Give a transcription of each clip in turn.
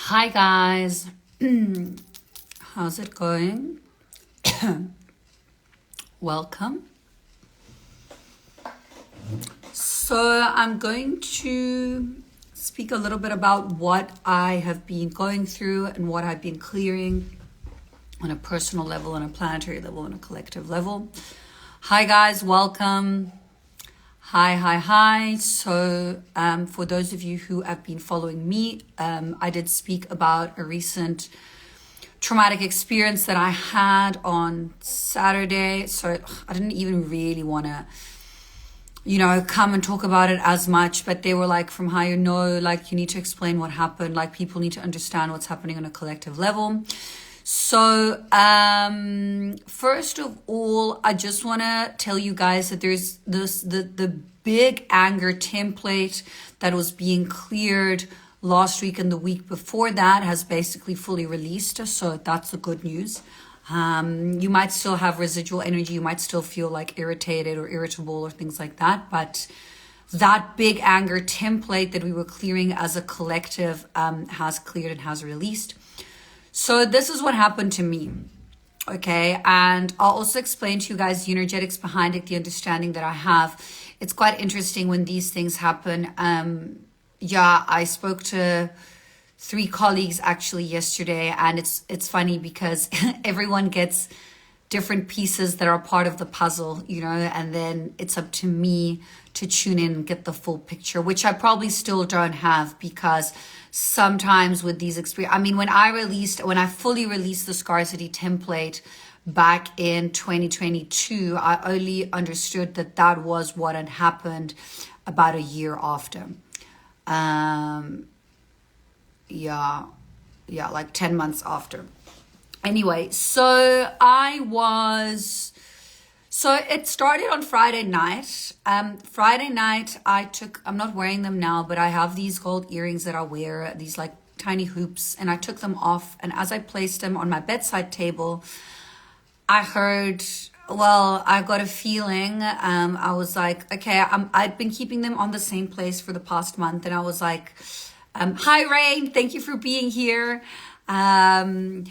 Hi guys, how's it going? Welcome. So I'm going to speak a little bit about what I have been going through and what I've been clearing on a personal level, on a planetary level, on a collective level. Hi guys, welcome. Hi. So for those of you who have been following me, I did speak about a recent traumatic experience that I had on Saturday. So I didn't even really want to, come and talk about it as much, but they were like, from how you know, like you need to explain what happened, like people need to understand what's happening on a collective level. So first of all, I just want to tell you guys that there's the big anger template that was being cleared last week and the week before that has basically fully released. So that's the good news. You might still have residual energy. You might still feel like irritated or irritable or things like that. But that big anger template that we were clearing as a collective has cleared and has released. So this is what happened to me, okay? And I'll also explain to you guys the energetics behind it, the understanding that I have. It's quite interesting when these things happen. I spoke to 3 colleagues actually yesterday, and it's funny because everyone gets different pieces that are part of the puzzle, and then it's up to me to tune in and get the full picture, which I probably still don't have, because sometimes with these experiences, when I fully released the scarcity template back in 2022, I only understood that was what had happened about a year after. Like 10 months after. Anyway, so it started on Friday night. Friday night, I'm not wearing them now, but I have these gold earrings that I wear, these like tiny hoops, and I took them off. And as I placed them on my bedside table, I got a feeling. I was like, okay, I'd been keeping them on the same place for the past month. And I was like, hi, Rain, thank you for being here. Oh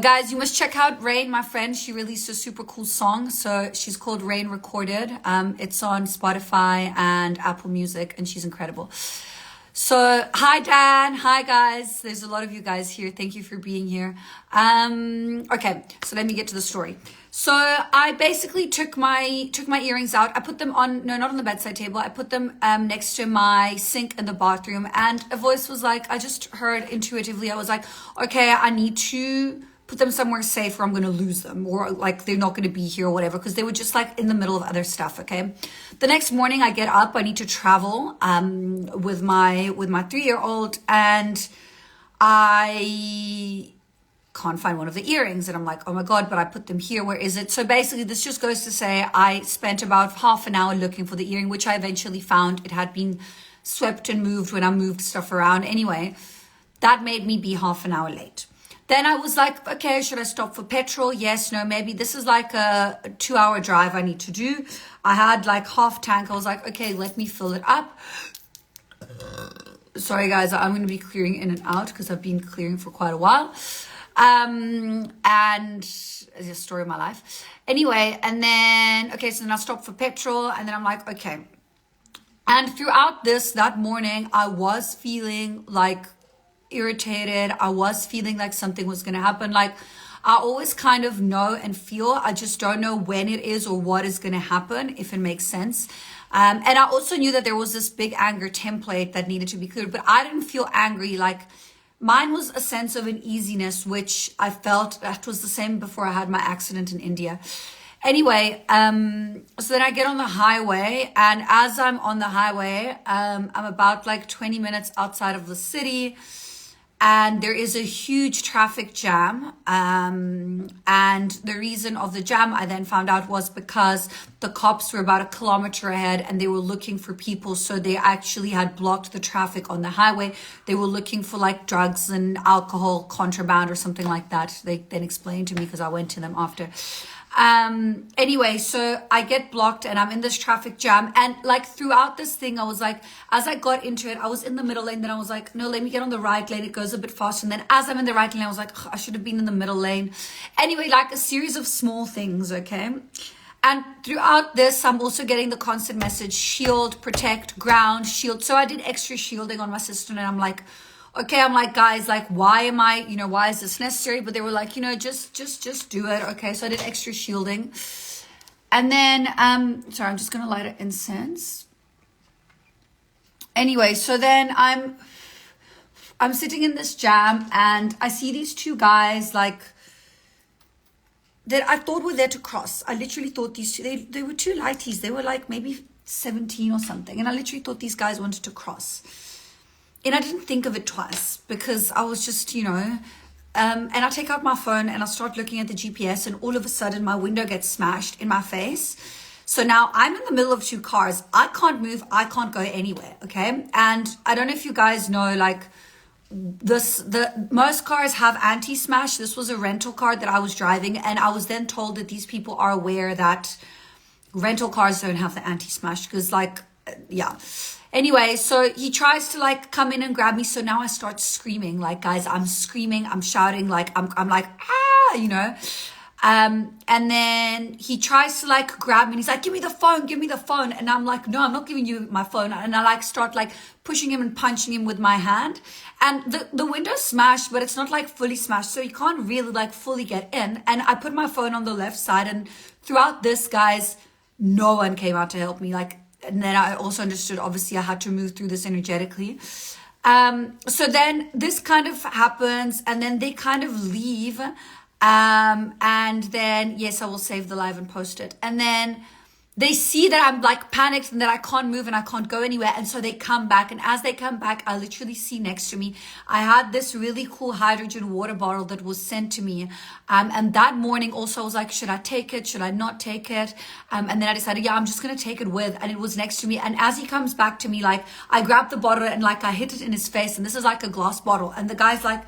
guys, you must check out Rain, my friend. She released a super cool song. So she's called Rain Recorded. It's on Spotify and Apple Music, and she's incredible. So hi Dan, hi guys. There's a lot of you guys here. Thank you for being here. Okay, so let me get to the story. So I basically took my earrings out. I put them on, no, not on the bedside table. I put them next to my sink in the bathroom, and a voice was like, I just heard intuitively, I was like, okay, I need to put them somewhere safe or I'm going to lose them, or like they're not going to be here or whatever, because they were just like in the middle of other stuff. Okay. The next morning I get up, I need to travel with my 3-year-old, and I can't find one of the earrings, and I'm like, oh my God, but I put them here, where is it? So basically this just goes to say I spent about half an hour looking for the earring, which I eventually found. It had been swept and moved when I moved stuff around. Anyway, that made me be half an hour late. Then I was like, okay, should I stop for petrol? Yes, no, maybe. This is like a 2-hour drive I need to do. I had like half tank. I was like, okay, let me fill it up. Sorry guys, I'm going to be clearing in and out because I've been clearing for quite a while. And it's a story of my life. Anyway, and then, okay, so then I stopped for petrol, and then I'm like, okay. And throughout that morning, I was feeling like irritated. I was feeling like something was going to happen. Like I always kind of know and feel, I just don't know when it is or what is going to happen, if it makes sense. And I also knew that there was this big anger template that needed to be cleared, but I didn't feel angry. Like mine was a sense of an easiness, which I felt that was the same before I had my accident in India. Anyway, so then I get on the highway, and as I'm on the highway, I'm about like 20 minutes outside of the city, and there is a huge traffic jam. And the reason of the jam, I then found out, was because the cops were about 1 kilometer ahead and they were looking for people. So they actually had blocked the traffic on the highway. They were looking for like drugs and alcohol contraband or something like that. They then explained to me because I went to them after. Anyway, so I get blocked and I'm in this traffic jam. And like throughout this thing, I was like, as I got into it, I was in the middle lane. Then I was like, no, let me get on the right lane. It goes a bit faster. And then as I'm in the right lane, I was like, I should have been in the middle lane. Anyway, like a series of small things, okay? And throughout this, I'm also getting the constant message, shield, protect, ground, shield. So I did extra shielding on my system, and I'm like, okay, I'm like, guys, like, why am I, why is this necessary? But they were like, just do it. Okay, so I did extra shielding. And then, sorry, I'm just going to light an incense. Anyway, so then I'm sitting in this jam, and I see these two guys, like, that I thought were there to cross. I literally thought these two, they were two lighties. They were like maybe 17 or something. And I literally thought these guys wanted to cross. And I didn't think of it twice because I was just, and I take out my phone and I start looking at the GPS, and all of a sudden my window gets smashed in my face. So now I'm in the middle of two cars. I can't move. I can't go anywhere. Okay. And I don't know if you guys know, like, most cars have anti-smash. This was a rental car that I was driving, and I was then told that these people are aware that rental cars don't have the anti-smash because, like, yeah. Anyway, so he tries to like come in and grab me. So now I start screaming, like, guys, I'm screaming, I'm shouting, like, I'm like, and then he tries to like grab me, and he's like, give me the phone. And I'm like, no, I'm not giving you my phone. And I like start like pushing him and punching him with my hand. And the window's smashed, but it's not like fully smashed. So you can't really like fully get in. And I put my phone on the left side, and throughout this, guys, no one came out to help me. Like, and then I also understood, obviously, I had to move through this energetically. So then this kind of happens, and then they kind of leave. And then, yes, I will save the live and post it. And then they see that I'm like panicked and that I can't move and I can't go anywhere. And so they come back. And as they come back, I literally see next to me, I had this really cool hydrogen water bottle that was sent to me. And that morning also I was like, should I take it? Should I not take it? And then I decided, yeah, I'm just going to take it with. And it was next to me. And as he comes back to me, like, I grabbed the bottle and like I hit it in his face. And this is like a glass bottle. And the guy's like,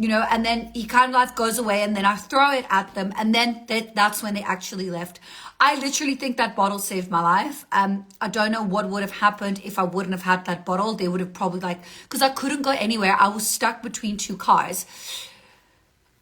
and then he kind of like goes away, and then I throw it at them, and then that's when they actually left. I literally think that bottle saved my life. I don't know what would have happened if I wouldn't have had that bottle. They would have probably because I couldn't go anywhere. I was stuck between two cars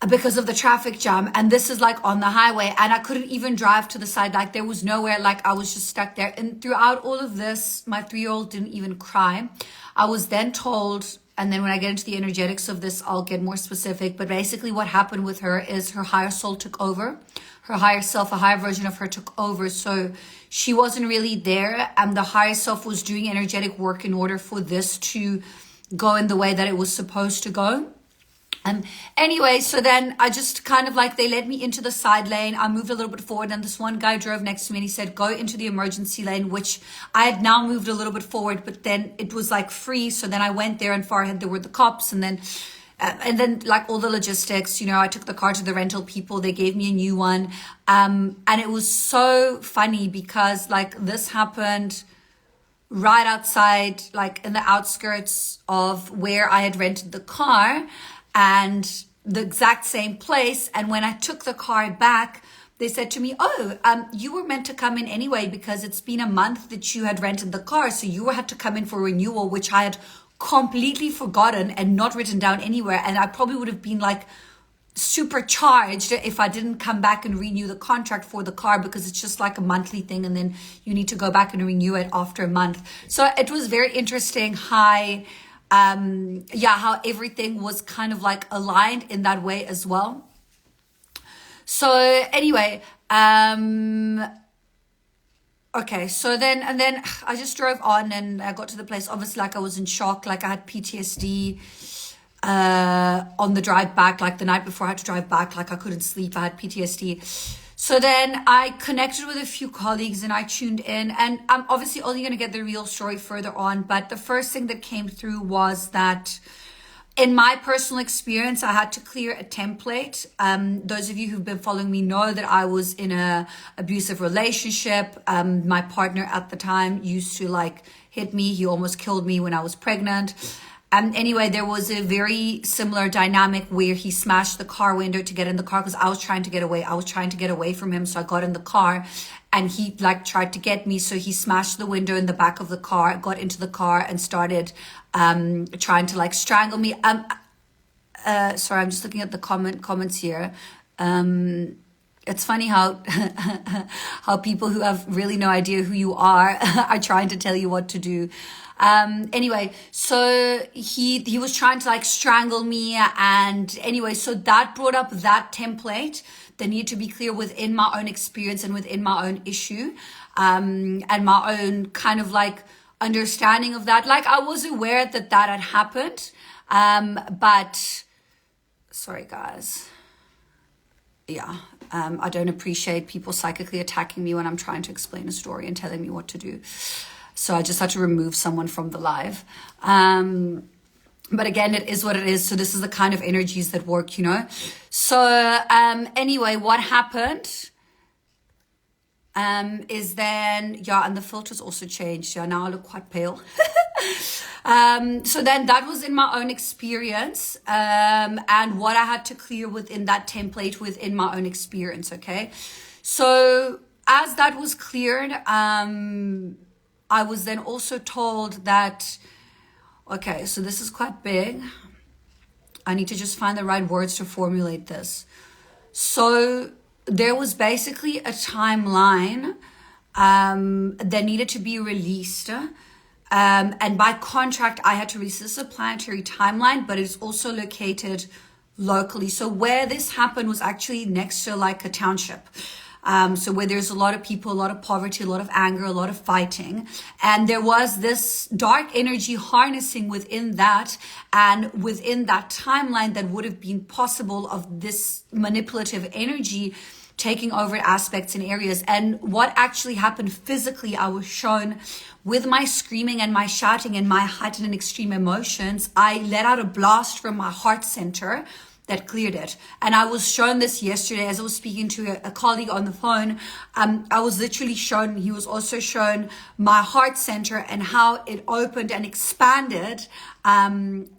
because of the traffic jam, and this is like on the highway, and I couldn't even drive to the side. Like, there was nowhere, like, I was just stuck there. And throughout all of this, my 3-year-old didn't even cry. I was then told, and then when I get into the energetics of this, I'll get more specific. But basically what happened with her is her higher soul took over. Her higher self, a higher version of her took over. So she wasn't really there. And the higher self was doing energetic work in order for this to go in the way that it was supposed to go. Anyway, so then I just kind of like, they led me into the side lane. I moved a little bit forward, and this one guy drove next to me and he said, go into the emergency lane, which I had now moved a little bit forward, but then it was like free. So then I went there, and far ahead there were the cops, and then like all the logistics, I took the car to the rental people. They gave me a new one. And it was so funny because like this happened right outside, like in the outskirts of where I had rented the car, and the exact same place. And when I took the car back, they said to me, you were meant to come in anyway because it's been a month that you had rented the car. So you had to come in for renewal, which I had completely forgotten and not written down anywhere. And I probably would have been like supercharged if I didn't come back and renew the contract for the car, because it's just like a monthly thing. And then you need to go back and renew it after a month. So it was very interesting how everything was kind of like aligned in that way as well. So anyway, okay, so then I just drove on, and I got to the place. Obviously, like, I was in shock, like I had PTSD on the drive back, like the night before I had to drive back, like I couldn't sleep, I had PTSD. So then I connected with a few colleagues and I tuned in, and I'm obviously only going to get the real story further on. But the first thing that came through was that in my personal experience, I had to clear a template. Those of you who've been following me know that I was in a abusive relationship. My partner at the time used to like hit me. He almost killed me when I was pregnant. Anyway, there was a very similar dynamic where he smashed the car window to get in the car because I was trying to get away. I was trying to get away from him. So I got in the car and he like tried to get me. So he smashed the window in the back of the car, got into the car and started trying to like strangle me. Sorry, I'm just looking at the comments here. It's funny how how people who have really no idea who you are are trying to tell you what to do. Anyway, so he was trying to like strangle me, and anyway, so that brought up that template that needed to be clear within my own experience and within my own issue, and my own kind of like understanding of that. Like I was aware that had happened, but sorry guys. Yeah, I don't appreciate people psychically attacking me when I'm trying to explain a story and telling me what to do. So I just had to remove someone from the live. But again, it is what it is. So this is the kind of energies that work, you know. So anyway, what happened is then, yeah, and the filters also changed. Yeah, now I look quite pale. So then that was in my own experience, and what I had to clear within that template within my own experience. Okay. So as that was cleared, I was then also told that, okay, so this is quite big. I need to just find the right words to formulate this. So there was basically a timeline that needed to be released. And by contract, I had to release this, a planetary timeline, but it's also located locally. So where this happened was actually next to like a township. So where there's a lot of people, a lot of poverty, a lot of anger, a lot of fighting. And there was this dark energy harnessing within that and within that timeline that would have been possible of this manipulative energy taking over aspects and areas. And what actually happened physically, I was shown with my screaming and my shouting and my heightened and extreme emotions. I let out a blast from my heart center that cleared it. And I was shown this yesterday as I was speaking to a colleague on the phone. I was literally shown, he was also shown my heart center and how it opened and expanded. And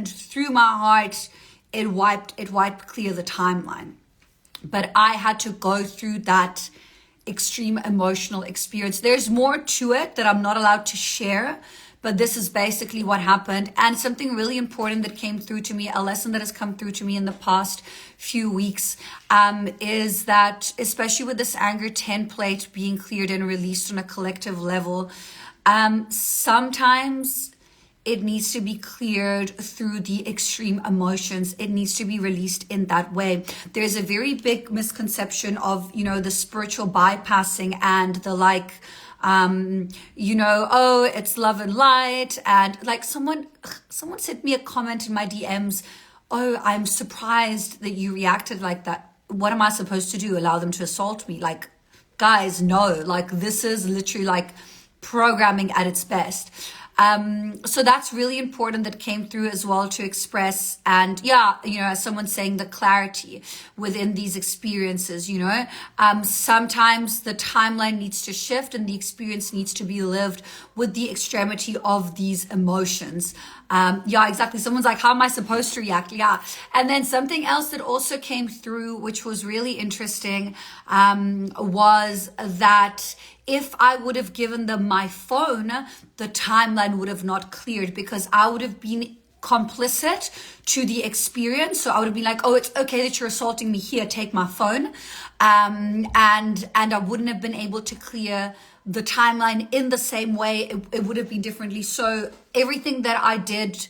through my heart, it wiped clear the timeline. But I had to go through that extreme emotional experience. There's more to it that I'm not allowed to share, but this is basically what happened. And something really important that came through to me, a lesson that has come through to me in the past few weeks, is that, especially with this anger template being cleared and released on a collective level, sometimes it needs to be cleared through the extreme emotions. It needs to be released in that way. There's a very big misconception of, you know, the spiritual bypassing and the like, you know, oh, it's love and light. And like someone sent me a comment in my DMs. Oh, I'm surprised that you reacted like that. What am I supposed to do? Allow them to assault me? Like, guys, no, like this is literally like programming at its best. So that's really important that came through as well to express. And yeah, you know, as someone's saying, the clarity within these experiences, you know, sometimes the timeline needs to shift and the experience needs to be lived with the extremity of these emotions. Yeah, exactly. Someone's like, how am I supposed to react? Yeah. And then something else that also came through, which was really interesting, was that if I would have given them my phone, the timeline would have not cleared because I would have been complicit to the experience. So I would have been like, oh, it's okay that you're assaulting me here, take my phone. And I wouldn't have been able to clear the timeline in the same way. It would have been differently. So everything that I did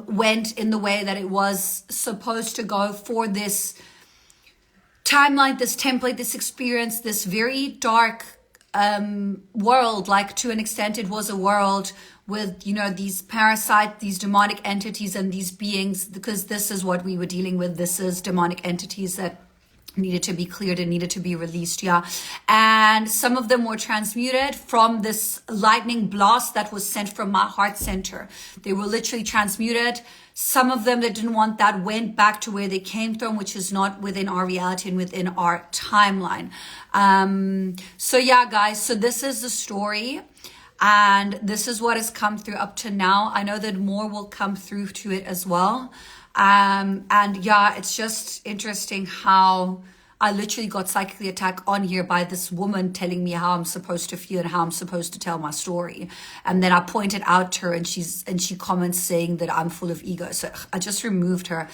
went in the way that it was supposed to go for this timeline, this template, this experience, this very dark world. Like, to an extent, it was a world with, you know, these parasites, these demonic entities and these beings, because this is what we were dealing with. This is demonic entities that needed to be cleared and needed to be released. Yeah. And some of them were transmuted from this lightning blast that was sent from my heart center. They were literally transmuted. Some of them that didn't want that went back to where they came from, which is not within our reality and within our timeline. So yeah, guys, so this is the story. And this is what has come through up to now. I know that more will come through to it as well. And yeah, it's just interesting how I literally got psychically attacked on here by this woman telling me how I'm supposed to feel and how I'm supposed to tell my story. And then I pointed out to her, and she comments saying that I'm full of ego. So I just removed her.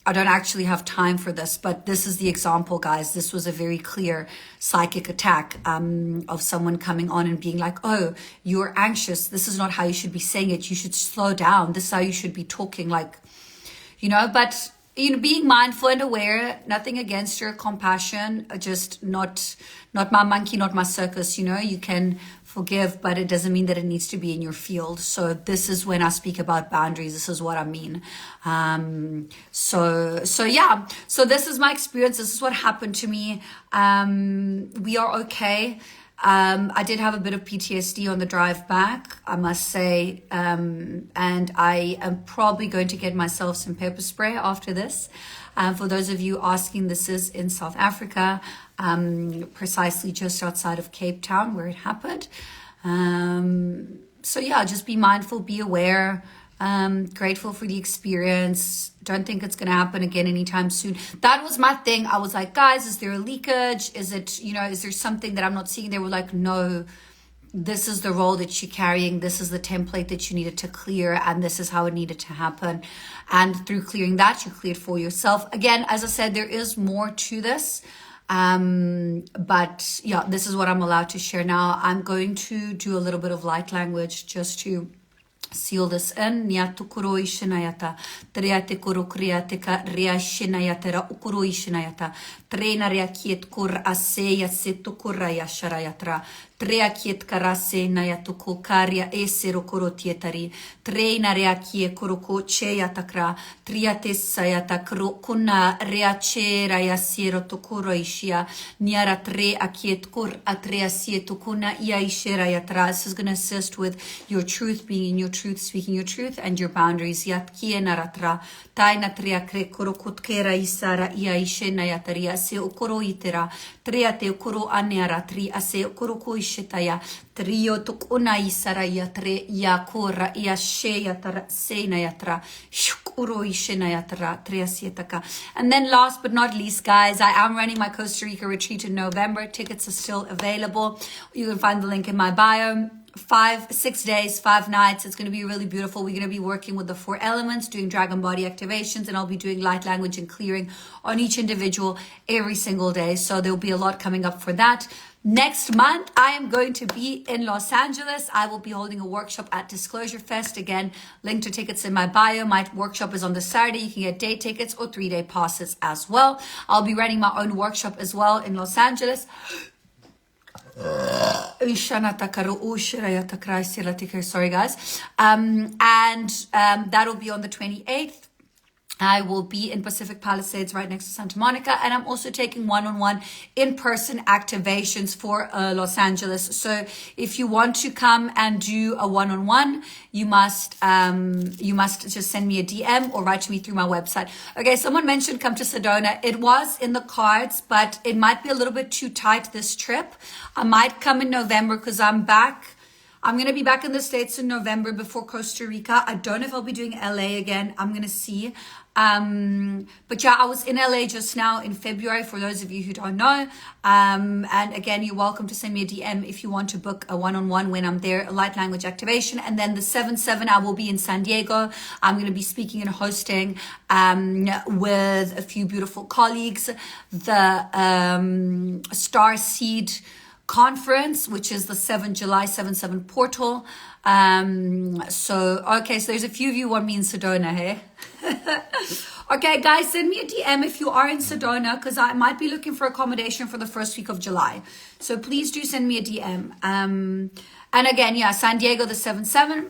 I don't actually have time for this, but this is the example, guys. This was a very clear psychic attack of someone coming on and being like, oh, you're anxious. This is not how you should be saying it. You should slow down. This is how you should be talking, like, but being mindful and aware, nothing against your compassion, just not my monkey, not my circus. You can forgive, but it doesn't mean that it needs to be in your field. So this is when I speak about boundaries. This is what I mean. So yeah. So this is my experience. This is what happened to me. We are okay. I did have a bit of PTSD on the drive back, I must say, and I am probably going to get myself some pepper spray after this. For those of you asking, this is in South Africa, precisely just outside of Cape Town where it happened. So yeah, just be mindful, be aware, grateful for the experience. Don't think it's going to happen again anytime soon. That was my thing. I was like, guys, is there a leakage? Is it, is there something that I'm not seeing? They were like, no, this is the role that you're carrying. This is the template that you needed to clear. And this is how it needed to happen. And through clearing that, you cleared for yourself. Again, as I said, there is more to this. But yeah, this is what I'm allowed to share now. I'm going to do a little bit of light language just to seal this in. Niatu kuroi shinayata. Triate kuru kriatika ria shinayatera ukuroi shinayata. Trena ria kiet kur aseya setu kuraya sharayatra. Trea kiet karase nayatu karia esero korotietari. Trena ria kie kuruko cheyatakra. Triate sayata kuna ria chera yasiero tukuroishia. Niara tre akiet kur atrea sietu kuna yaishera yatra. This is going to assist with your truth, being in your truth, speaking your truth, and your boundaries. Yat kie naratra. Taina trea kre kurukut kera isara yaishena yataria se ukuro itera. Trea te ukuro aneara tri ase ukuruko ishitaya. Trio tukuna isara yatre yakura yashe yatara sena yatra. Shukuro ishena yatra trea sietaka. And then last but not least, guys, I am running my Costa Rica retreat in November. Tickets are still available. You can find the link in my bio. 6 days, 5 nights. It's going to be really beautiful. We're going to be working with the 4 elements, doing dragon body activations, and I'll be doing light language and clearing on each individual every single day. So there'll be a lot coming up for that. Next month, I am going to be in Los Angeles. I will be holding a workshop at Disclosure Fest. Again, link to tickets in my bio. My workshop is on the Saturday. You can get day tickets or 3-day passes as well. I'll be running my own workshop as well in Los Angeles. Sorry, guys. And that'll be on the 28th. I will be in Pacific Palisades right next to Santa Monica, and I'm also taking one-on-one in-person activations for Los Angeles. So if you want to come and do a one-on-one, you must just send me a DM or write to me through my website. Okay, someone mentioned come to Sedona. It was in the cards, but it might be a little bit too tight this trip. I might come in November because I'm back. I'm going to be back in the States in November before Costa Rica. I don't know if I'll be doing LA again. I'm going to see. But yeah, I was in LA just now in February, for those of you who don't know. And again, you're welcome to send me a DM if you want to book a one-on-one when I'm there, a light language activation. And then the 7/7, I will be in San Diego. I'm going to be speaking and hosting with a few beautiful colleagues. The Star Seed Conference, which is the July 7/7 portal. So there's a few of you want me in Sedona, hey? Okay, guys, send me a DM if you are in Sedona, because I might be looking for accommodation for the first week of July. So please do send me a DM. And again, yeah, San Diego, the 7/7.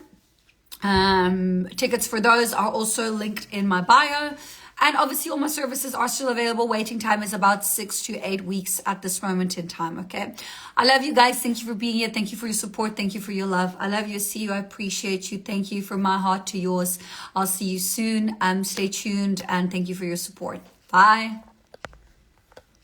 Tickets for those are also linked in my bio. And obviously all my services are still available. Waiting time is about 6 to 8 weeks at this moment in time, okay? I love you guys. Thank you for being here. Thank you for your support. Thank you for your love. I love you. I see you. I appreciate you. Thank you from my heart to yours. I'll see you soon. Stay tuned, and thank you for your support. Bye.